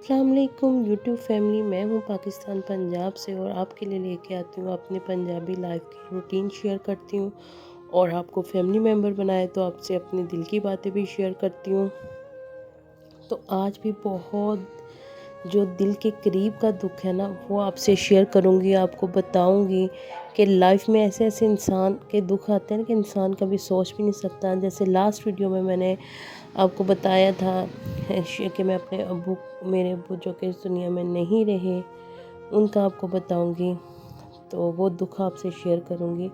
السلام علیکم YouTube family, میں ہوں پاکستان پنجاب سے اور آپ کے لیے لے کے آتی ہوں اپنے پنجابی لائف کی روٹین شیئر کرتی ہوں اور آپ کو فیملی ممبر بنائے تو آپ سے اپنی دل کی باتیں بھی شیئر کرتی ہوں۔ تو آج بھی بہت جو دل کے قریب کا دکھ ہے نا وہ آپ سے شیئر کروں گی، آپ کو بتاؤں گی کہ لائف میں ایسے ایسے انسان کے دکھ آتے ہیں کہ انسان کبھی سوچ بھی نہیں سکتا۔ جیسے لاسٹ ویڈیو میں نے آپ کو بتایا تھا کہ میں اپنے میرے ابو جو کہ اس دنیا میں نہیں رہے ان کا آپ کو بتاؤں گی، تو وہ دکھ آپ سے شیئر کروں گی۔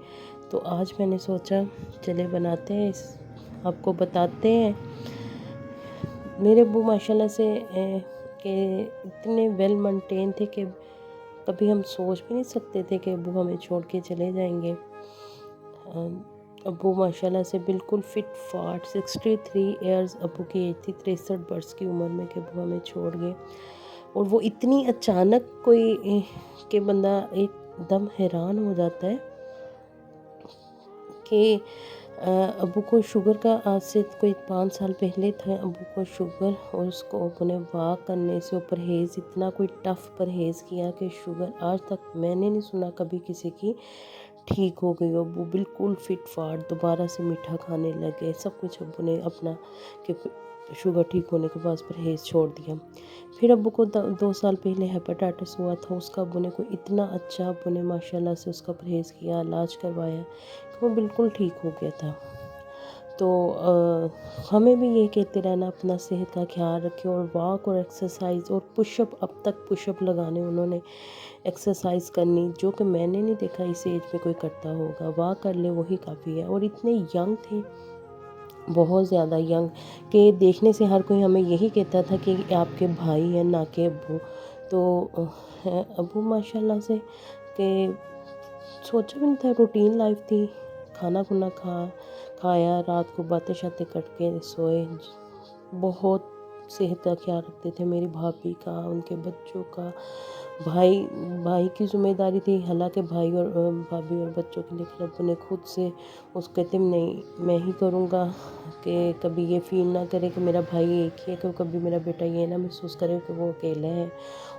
تو آج میں نے سوچا چلے بناتے ہیں آپ کو بتاتے ہیں۔ میرے ابو ماشاءاللہ سے کہ اتنے ویل مینٹین تھے کہ کبھی ہم سوچ بھی نہیں سکتے تھے کہ ابو ہمیں چھوڑ کے چلے جائیں گے۔ ابو ماشاءاللہ سے بالکل فٹ فاٹ، 63 ایئرز ابو کی ایج تھی، 63 برس کی عمر میں کہ ابو ہمیں چھوڑ گئے۔ اور وہ اتنی اچانک کوئی کہ بندہ ایک دم حیران ہو جاتا ہے کہ ابو کو شوگر کا آج سے کوئی 5 سال پہلے تھا ابو کو شوگر، اور اس کو ابو نے واک کرنے سے پرہیز، اتنا کوئی ٹف پرہیز کیا کہ شوگر آج تک میں نے نہیں سنا کبھی کسی کی ٹھیک ہو گئی۔ ابو بالکل فٹ فاٹ، دوبارہ سے میٹھا کھانے لگے، سب کچھ ابو نے اپنا کہ شوگر ٹھیک ہونے کے بعد پرہیز چھوڑ دیا۔ پھر ابو کو 2 سال پہلے ہیپاٹائٹس ہوا تھا، اس کا ابو نے کوئی اتنا اچھا ابو نے ماشاءاللہ سے اس کا پرہیز کیا، علاج کروایا کہ وہ بالکل ٹھیک ہو گیا تھا۔ تو ہمیں بھی یہ کہتے رہنا اپنا صحت کا خیال رکھیں، اور واک اور ایکسرسائز اور پش اپ، اب تک پش اپ لگانے انہوں نے، ایکسرسائز کرنی، جو کہ میں نے نہیں دیکھا اس ایج میں کوئی کرتا ہوگا۔ واک کر لے وہی کافی ہے، اور اتنے ینگ تھے، بہت زیادہ ینگ، کہ دیکھنے سے ہر کوئی ہمیں یہی کہتا تھا کہ آپ کے بھائی ہیں نہ کہ ابو۔ تو ابو ماشاءاللہ سے کہ سوچا بھی نہیں تھا، روٹین لائف تھی، کھانا کھانا کھایا، رات کو باتیں شاتیں کر کے سوئے۔ بہت صحت کا خیال رکھتے تھے، میری بھابھی کا، ان کے بچوں کا، بھائی کی ذمہ داری تھی، حالانکہ بھائی اور بھابھی اور بچوں کے، لیکن ابو نے خود سے اس کہتے نہیں میں ہی کروں گا، کہ کبھی یہ فیل نہ کرے کہ میرا بھائی ایک ہی ہے، کہ کبھی میرا بیٹا یہ نہ محسوس کرے کہ وہ اکیلا ہے۔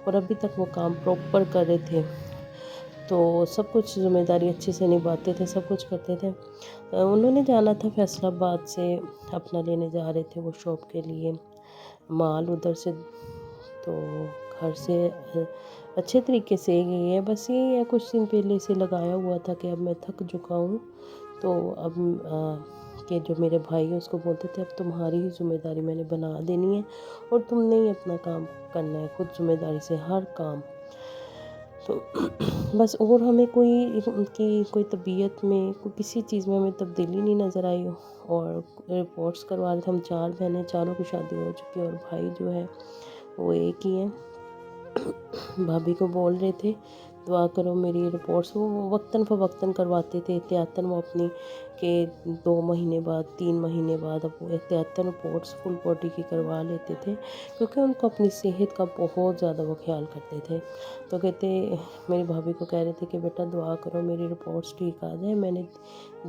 اور ابھی تک وہ کام پراپر کر رہے تھے، تو سب کچھ ذمہ داری اچھے سے نبھاتے تھے، سب کچھ کرتے تھے۔ انہوں نے جانا تھا فیصل آباد سے، اپنا لینے جا رہے تھے وہ شاپ کے لیے مال ادھر سے، تو گھر سے اچھے طریقے سے گئی ہے، بس یہی ہے کچھ دن پہلے سے لگایا ہوا تھا کہ اب میں تھک چکا ہوں، تو اب کہ جو میرے بھائی اس کو بولتے تھے اب تمہاری ہی ذمہ داری میں نے بنا دینی ہے، اور تم نے ہی اپنا کام کرنا ہے خود ذمہ داری سے ہر کام۔ تو بس، اور ہمیں کوئی طبیعت میں کوئی کسی چیز میں ہمیں تبدیلی نہیں نظر آئی، اور رپورٹس کروا رہے تھے، ہم 4 بہنیں، چاروں کی شادی ہو چکی ہے، اور بھائی جو ہے وہ ایک ہی ہے۔ بھابھی کو بول رہے تھے دعا کرو میری رپورٹس، وہ وقتاً فوقتاً کرواتے تھے احتیاطاً، وہ اپنی کہ 2 مہینے بعد 3 مہینے بعد اب وہ احتیاطاً رپورٹس فل باڈی کی کروا لیتے تھے، کیونکہ ان کو اپنی صحت کا بہت زیادہ وہ خیال کرتے تھے۔ تو کہتے میری بھابھی کو کہہ رہے تھے کہ بیٹا دعا کرو میری رپورٹس ٹھیک آ جائیں، میں نے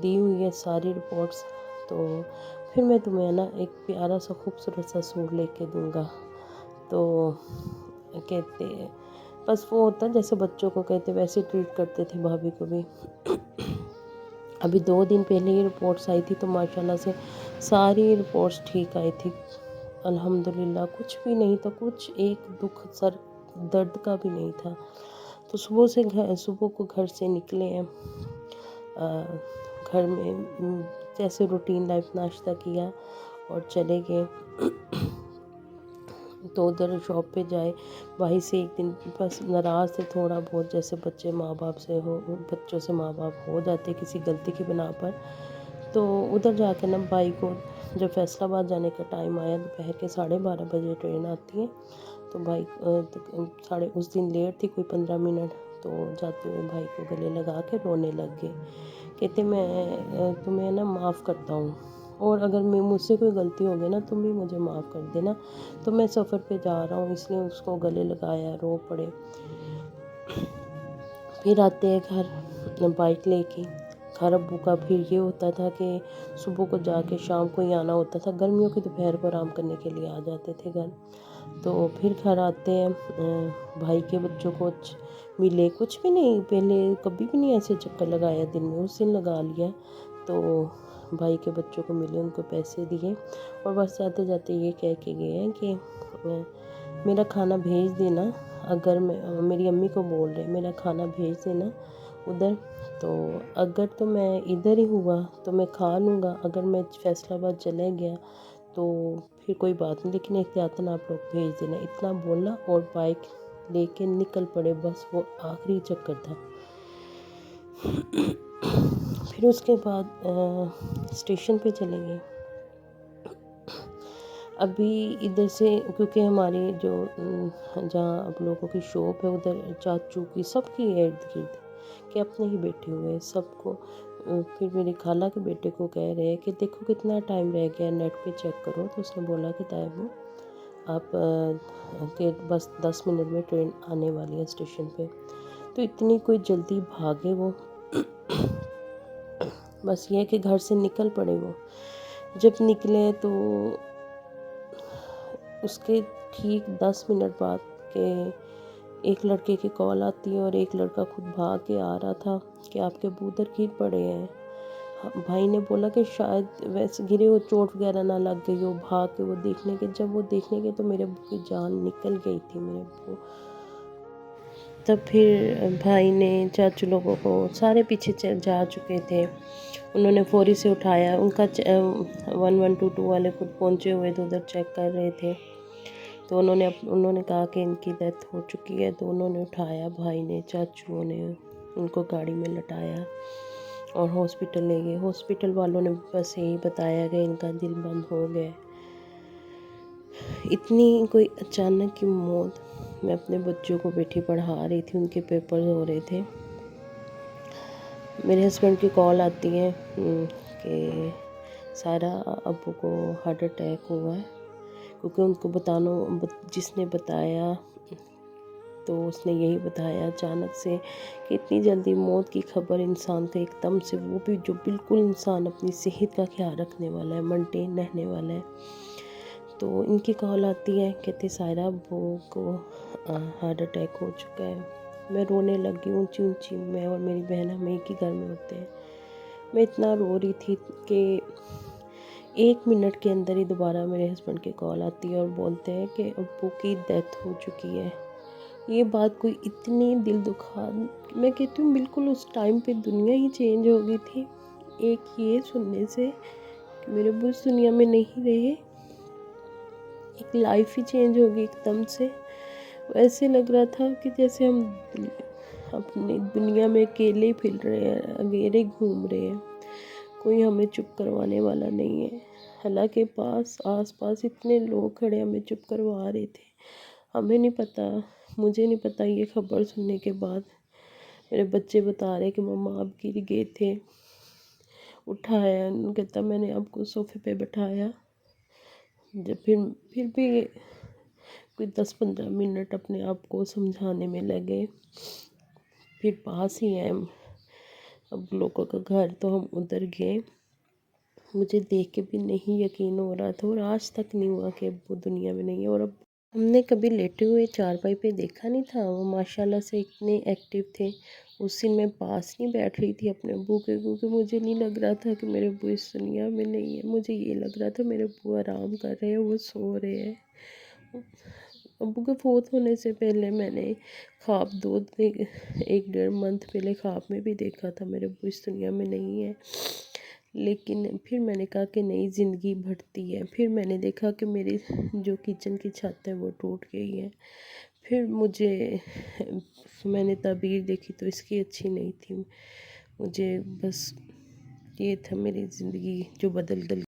دی ہوئی ہے ساری رپورٹس، تو پھر میں تمہیں نا ایک پیارا سا خوبصورت سا سوٹ لے کے دوں گا۔ تو کہتے بس وہ ہوتا جیسے بچوں کو کہتے ویسے ٹریٹ کرتے تھے بھابھی کو بھی۔ ابھی 2 دن پہلے ہی رپورٹس آئی تھی، تو ماشاءاللہ سے ساری رپورٹس ٹھیک آئی تھی، الحمدللہ کچھ بھی نہیں تھا، کچھ ایک دکھ سر درد کا بھی نہیں تھا۔ تو صبح کو گھر سے نکلے ہیں، گھر میں جیسے روٹین لائف ناشتہ کیا اور چلے گئے، تو ادھر شاپ پہ جائے، بھائی سے ایک دن بس ناراض تھے تھوڑا بہت، جیسے بچے بچوں سے ماں باپ ہو جاتے کسی غلطی کی بنا پر۔ تو ادھر جا کے نا بھائی کو جب فیصل آباد جانے کا ٹائم آیا، دوپہر کے 12:30 بجے ٹرین آتی ہے، تو بھائی اس دن لیٹ تھی کوئی 15 منٹ، تو جاتے ہوئے بھائی کو گلے لگا کے رونے لگ گئے، کہتے میں تمہیں نا معاف کرتا ہوں، اور اگر مجھ سے کوئی غلطی ہوگی نا تم بھی مجھے معاف کر دینا، تو میں سفر پہ جا رہا ہوں، اس لیے اس کو گلے لگایا، رو پڑے۔ پھر آتے ہیں گھر بائک لے کے، گھر ابو کا پھر یہ ہوتا تھا کہ صبح کو جا کے شام کو ہی آنا ہوتا تھا، گرمیوں کی دوپہر کو آرام کرنے کے لیے آ جاتے تھے گھر۔ تو پھر گھر آتے ہیں، بھائی کے بچوں کو ملے، کچھ بھی نہیں، پہلے کبھی بھی نہیں ایسے چکر لگایا دن میں، اس دن لگا لیا۔ تو بھائی کے بچوں کو ملے، ان کو پیسے دیے، اور بس جاتے جاتے یہ کہہ کے گئے ہیں کہ میرا کھانا بھیج دینا، اگر میری امی کو بول رہے میرا کھانا بھیج دینا ادھر، تو اگر تو میں ادھر ہی ہوا تو میں کھا لوں گا، اگر میں فیصل آباد چلے گیا تو پھر کوئی بات نہیں، لیکن احتیاطاً آپ لوگ بھیج دینا، اتنا بولا اور بائک لے کے نکل پڑے۔ بس وہ آخری چکر تھا۔ پھر اس کے بعد اسٹیشن پہ چلے گئے۔ ابھی ادھر سے کیونکہ ہماری جو جہاں اب لوگوں کی شاپ ہے ادھر چاچو کی سب کی ارد گرد کہ اپنے ہی بیٹھے ہوئے ہیں سب کو، پھر میری خالہ کے بیٹے کو کہہ رہے ہیں کہ دیکھو کتنا ٹائم رہ گیا، نیٹ پہ چیک کرو، تو اس نے بولا کہ طیب آپ کہ بس 10 منٹ میں ٹرین آنے والی ہے اسٹیشن پہ، تو اتنی کوئی جلدی بھاگے وہ، بس یہ کہ گھر سے نکل پڑے وہ۔ جب نکلے تو اس کے ٹھیک 10 منٹ بعد کہ ایک لڑکے کی کال آتی ہے، اور ایک لڑکا خود بھاگ کے آ رہا تھا کہ آپ کے ابو ادھر گر پڑے ہیں۔ بھائی نے بولا کہ شاید ویسے گرے ہو، چوٹ وغیرہ نہ لگ گئی ہو، بھاگ کے وہ دیکھنے کے، جب وہ دیکھنے کے تو میرے ابو کی جان نکل گئی تھی میرے ابو۔ تب پھر بھائی نے چاچو لوگوں کو سارے پیچھے جا چکے تھے، انہوں نے فوری سے اٹھایا، ان کا 1122 والے خود پہنچے ہوئے تھے ادھر، چیک کر رہے تھے، تو انہوں نے کہا کہ ان کی ڈیتھ ہو چکی ہے، تو انہوں نے اٹھایا، بھائی نے، چاچوؤں نے ان کو گاڑی میں لٹایا اور ہاسپٹل لے گئے۔ ہاسپٹل والوں نے بس یہی بتایا کہ ان کا دل بند ہو گیا۔ اتنی کوئی اچانک کی موت۔ میں اپنے بچوں کو بیٹھی پڑھا رہی تھی، ان کے پیپر ہو رہے تھے، میرے ہسبینڈ کی کال آتی ہے کہ سارا ابو کو ہارٹ اٹیک ہوا ہے، کیونکہ ان کو جس نے بتایا تو اس نے یہی بتایا اچانک سے کہ اتنی جلدی موت کی خبر انسان کا ایک دم سے، وہ بھی جو بالکل انسان اپنی صحت کا خیال رکھنے والا ہے، مینٹین رہنے والا ہے، تو ان کی کال آتی ہے، کہتے سائرہ ابو کو ہارٹ اٹیک ہو چکا ہے۔ میں رونے لگی اونچی اونچی، میں اور میری بہن ہم ایک ہی گھر میں ہوتے ہیں، میں اتنا رو رہی تھی کہ 1 منٹ کے اندر ہی دوبارہ میرے ہسبینڈ کی کال آتی ہے اور بولتے ہیں کہ ابو کی ڈیتھ ہو چکی ہے۔ یہ بات کوئی اتنی دل دکھا، میں کہتی ہوں بالکل اس ٹائم پہ دنیا ہی چینج ہو گئی تھی، ایک یہ سننے سے کہ میرے ابو اس دنیا میں نہیں رہے، ایک لائف ہی چینج ہو گئی ایک دم سے۔ ایسے لگ رہا تھا کہ جیسے ہم اپنی دنیا میں اکیلے پھر رہے ہیں، اکیلے گھوم رہے ہیں، کوئی ہمیں چپ کروانے والا نہیں ہے۔ حالانکہ آس پاس اتنے لوگ کھڑے ہمیں چپ کروا رہے تھے، ہمیں نہیں پتہ، مجھے نہیں پتہ۔ یہ خبر سننے کے بعد میرے بچے بتا رہے کہ مما آپ گر گئے تھے، اٹھایا، کہتا میں نے آپ کو صوفے پہ بٹھایا، جب پھر بھی کوئی 10-15 منٹ اپنے آپ کو سمجھانے میں لگے، پھر پاس ہی ہے اب لوگوں کا گھر، تو ہم ادھر گئے، مجھے دیکھ کے بھی نہیں یقین ہو رہا تھا، اور آج تک نہیں ہوا کہ اب وہ دنیا میں نہیں ہے۔ اور اب ہم نے کبھی لیٹے ہوئے چارپائی پہ دیکھا نہیں تھا، وہ ماشاءاللہ سے اتنے ایکٹیو تھے۔ اس دن میں پاس نہیں بیٹھ رہی تھی اپنے ابو کے، کیونکہ مجھے نہیں لگ رہا تھا کہ میرے ابو اس دنیا میں نہیں ہے، مجھے یہ لگ رہا تھا میرے ابو آرام کر رہے ہیں، وہ سو رہے ہیں۔ ابو کے فوت ہونے سے پہلے میں نے خواب 1-1.5 منتھ پہلے خواب میں بھی دیکھا تھا میرے ابو اس دنیا میں نہیں ہے، لیکن پھر میں نے کہا کہ نئی زندگی بڑھتی ہے۔ پھر میں نے دیکھا کہ میری جو کچن کی چھت ہے وہ ٹوٹ گئی ہے، پھر میں نے تعبیر دیکھی تو اس کی اچھی نہیں تھی، مجھے بس یہ تھا میری زندگی جو بدل